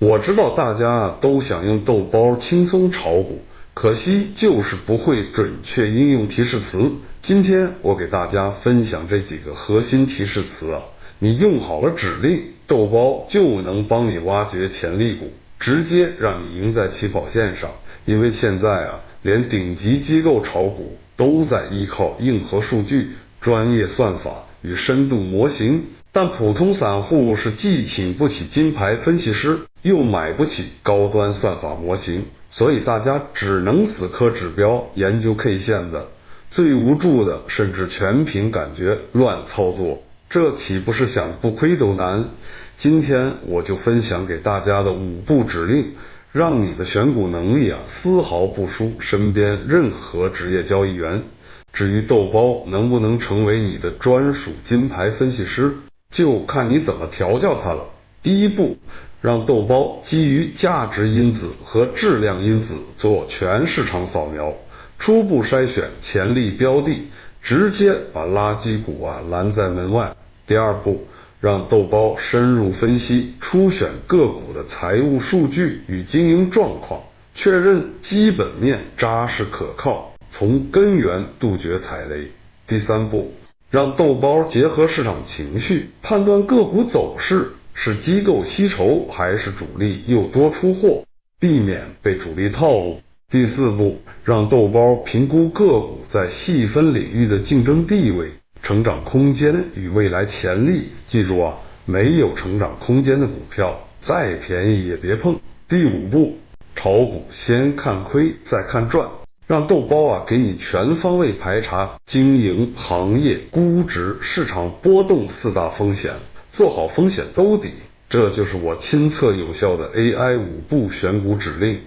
我知道大家都想用豆包轻松炒股，可惜就是不会准确应用提示词。今天我给大家分享这几个核心提示词你用好了指令，豆包就能帮你挖掘潜力股，直接让你赢在起跑线上。因为现在连顶级机构炒股都在依靠硬核数据、专业算法与深度模型，但普通散户是既请不起金牌分析师，又买不起高端算法模型，所以大家只能死磕指标，研究 K 线的。最无助的甚至全凭感觉乱操作，这岂不是想不亏都难？今天我就分享给大家的5步指令，让你的选股能力丝毫不输身边任何职业交易员。至于豆包能不能成为你的专属金牌分析师，就看你怎么调教它了。第一步，让豆包基于价值因子和质量因子做全市场扫描，初步筛选潜力标的，直接把垃圾股拦在门外。第二步，让豆包深入分析初选个股的财务数据与经营状况，确认基本面扎实可靠，从根源杜绝踩雷。第三步，让豆包结合市场情绪，判断个股走势是机构吸筹还是主力诱多出货，避免被主力套路。第四步，让豆包评估个股在细分领域的竞争地位、成长空间与未来潜力。记住没有成长空间的股票，再便宜也别碰。第五步，炒股先看亏再看赚，让豆包给你全方位排查经营、行业、估值、市场波动4大风险，做好风险兜底。这就是我亲测有效的 AI 5步选股指令。